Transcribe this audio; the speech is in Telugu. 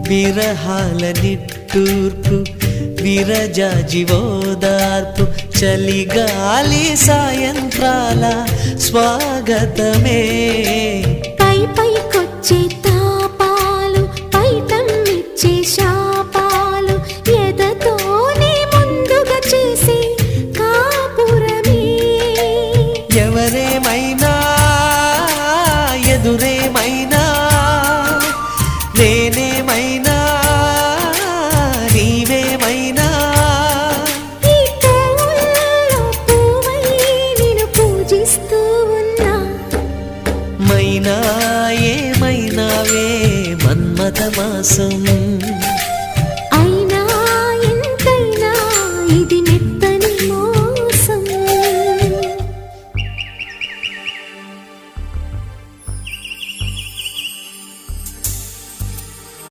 విరహాల నిట్టూర్పు విరజాజివోదార్పు చలిగాలి సాయంత్రాల స్వాగతమే పై పైకొచ్చే తాపాలు పైటమ్మిచ్చే శాపాలు ఎదతోనే ముందుగా చేసే కాపురమే ఎవరేమైనా ఎదురేమైనా నేనేమైనా నీవేమైనా ఈ పూల్లో పువ్వై నిన్ను పూజిస్తూ ఉన్నా మైనా ఏమైనావే మన్మథ మాసం